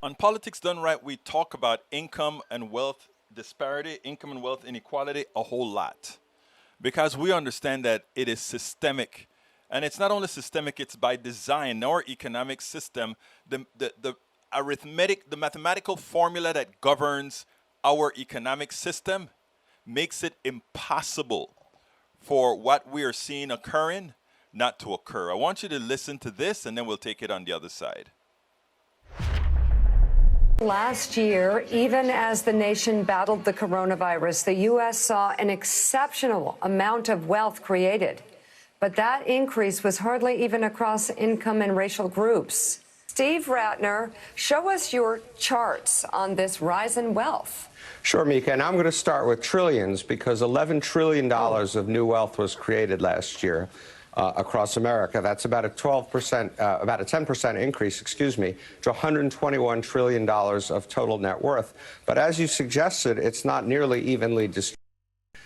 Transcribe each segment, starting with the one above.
On Politics Done Right, we talk about income and wealth disparity, income and wealth inequality a whole lot because we understand that it is systemic. And it's not only systemic, it's by design. Our economic system, the arithmetic, the mathematical formula that governs our economic system makes it impossible for what we are seeing occurring not to occur. I want you to listen to this and then we'll take it on the other side. Last year, even as the nation battled the coronavirus, the U.S. saw an exceptional amount of wealth created. But that increase was hardly even across income and racial groups. Steve Ratner, show us your charts on this rise in wealth. Sure, Mika, and I'm going to start with trillions because $11 trillion of new wealth was created last year across America. That's about a 12%, about a 10% increase, excuse me, to $121 trillion of total net worth. But as you suggested, it's not nearly evenly distributed.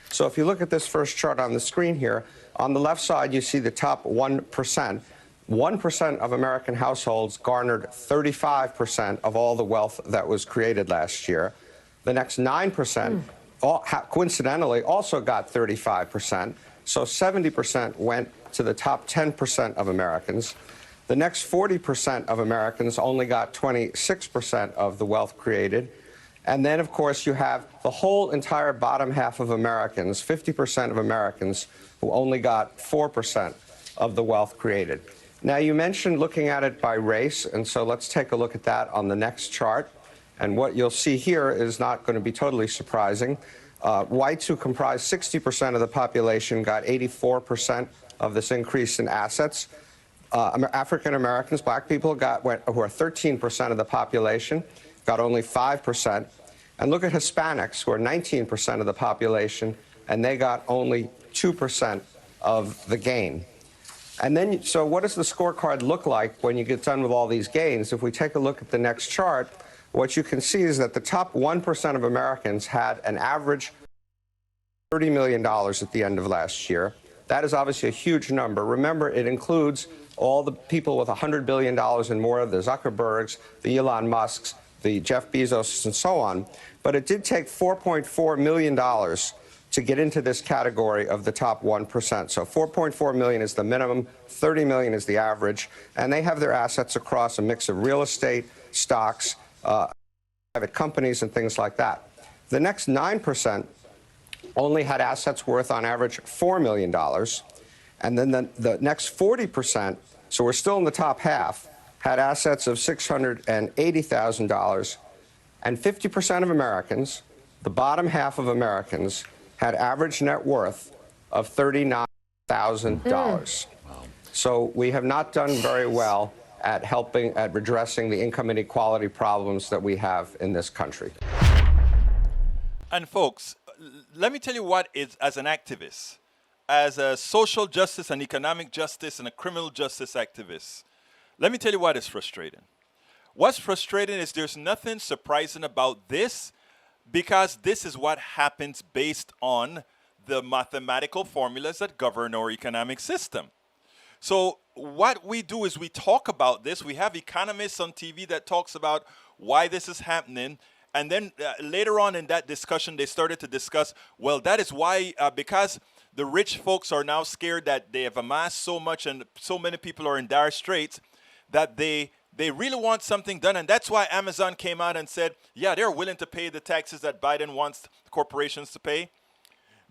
So if you look at this first chart on the screen here, on the left side, you see the top 1%. 1% of American households garnered 35% of all the wealth that was created last year. The next 9%, coincidentally, also got 35%. So 70% went to the top 10% of Americans. The next 40% of Americans only got 26% of the wealth created. And then, of course, you have the whole entire bottom half of Americans, 50% of Americans, who only got 4% of the wealth created. Now, you mentioned looking at it by race, and so let's take a look at that on the next chart. And what you'll see here is not going to be totally surprising. Whites, who comprise 60% of the population, got 84% of this increase in assets. African Americans, black people, who are 13% of the population, got only 5%. And look at Hispanics, who are 19% of the population, and they got only 2% of the gain. And then, so what does the scorecard look like when you get done with all these gains? If we take a look at the next chart, what you can see is that the top 1% of Americans had an average $30 million at the end of last year. That is obviously a huge number. Remember, it includes all the people with $100 billion and more, the Zuckerbergs, the Elon Musks, the Jeff Bezos, and so on. But it did take $4.4 million to get into this category of the top 1%. So 4.4 million is the minimum, 30 million is the average, and they have their assets across a mix of real estate, stocks, private companies, and things like that. The next 9% only had assets worth, on average, $4 million. And then the next 40%, so we're still in the top half, had assets of $680,000. And 50% of Americans, the bottom half of Americans, had average net worth of $39,000. Wow. So we have not done very well at redressing the income inequality problems that we have in this country. And folks, let me tell you what is, as an activist, as a social justice and economic justice and a criminal justice activist, let me tell you what is frustrating. What's frustrating is there's nothing surprising about this, because this is what happens based on the mathematical formulas that govern our economic system. So what we do is we talk about this. We have economists on TV that talks about why this is happening. And then later on in that discussion, they started to discuss, well, that is why, because the rich folks are now scared that they have amassed so much and so many people are in dire straits that they really want something done. And that's why Amazon came out and said, yeah, they're willing to pay the taxes that Biden wants corporations to pay.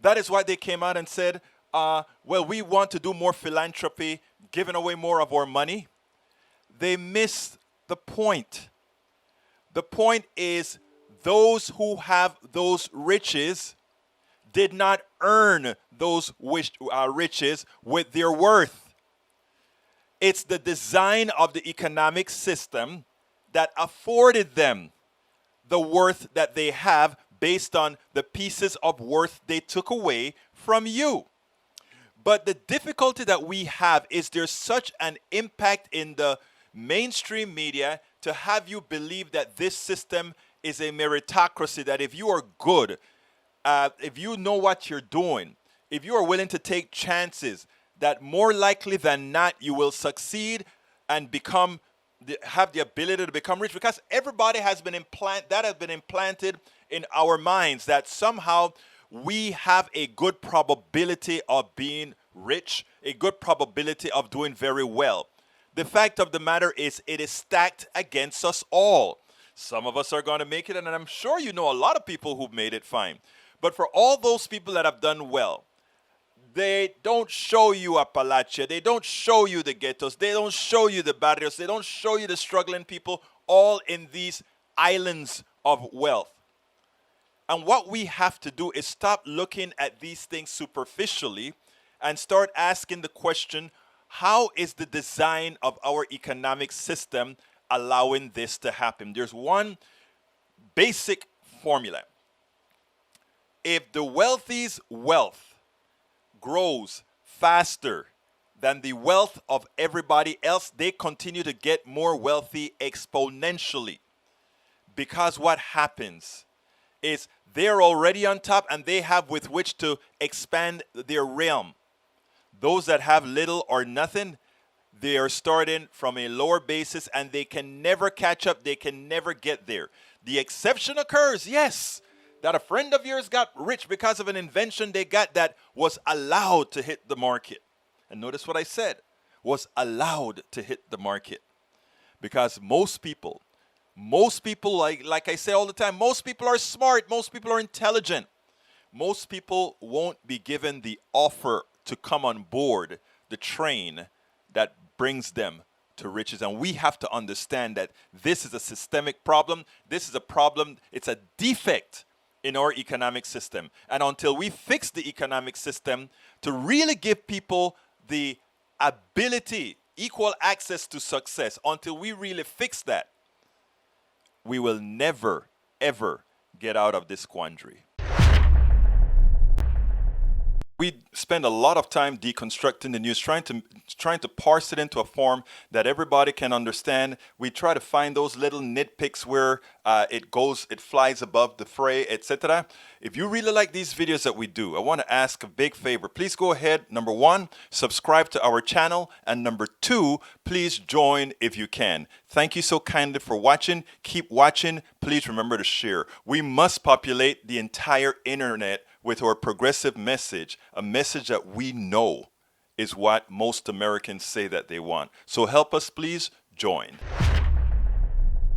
That is why they came out and said, well, we want to do more philanthropy, giving away more of our money. They missed the point. The point is those who have those riches did not earn those riches with their worth. It's the design of the economic system that afforded them the worth that they have based on the pieces of worth they took away from you. But the difficulty that we have is there's such an impact in the mainstream media to have you believe that this system is a meritocracy, that if you are good, if you know what you're doing, if you are willing to take chances, that more likely than not you will succeed and become have the ability to become rich, because everybody has been implanted in our minds that somehow we have a good probability of being rich, a good probability of doing very well. The fact of the matter is, it is stacked against us all. Some of us are going to make it, and I'm sure you know a lot of people who've made it fine. But for all those people that have done well, they don't show you Appalachia. They don't show you the ghettos. They don't show you the barrios. They don't show you the struggling people, all in these islands of wealth. And what we have to do is stop looking at these things superficially and start asking the question, how is the design of our economic system allowing this to happen? There's one basic formula. If the wealthy's wealth grows faster than the wealth of everybody else, they continue to get more wealthy exponentially. Because what happens is they're already on top and they have with which to expand their realm. Those that have little or nothing, they are starting from a lower basis and they can never catch up. They can never get there. The exception occurs, yes, that a friend of yours got rich because of an invention they got that was allowed to hit the market. And notice what I said, was allowed to hit the market. Because most people, like I say all the time, most people are smart, most people are intelligent. Most people won't be given the offer to come on board the train that brings them to riches. And we have to understand that this is a systemic problem. This is a problem, it's a defect in our economic system. And until we fix the economic system to really give people the ability, equal access to success, until we really fix that, we will never, ever get out of this quandary. We spend a lot of time deconstructing the news, trying to parse it into a form that everybody can understand. We try to find those little nitpicks where it flies above the fray, etc. If you really like these videos that we do, I want to ask a big favor. Please go ahead, number one, subscribe to our channel, and number two, please join if you can. Thank you so kindly for watching. Keep watching. Please remember to share. We must populate the entire internet with our progressive message, a message that we know is what most Americans say that they want. So help us, please join.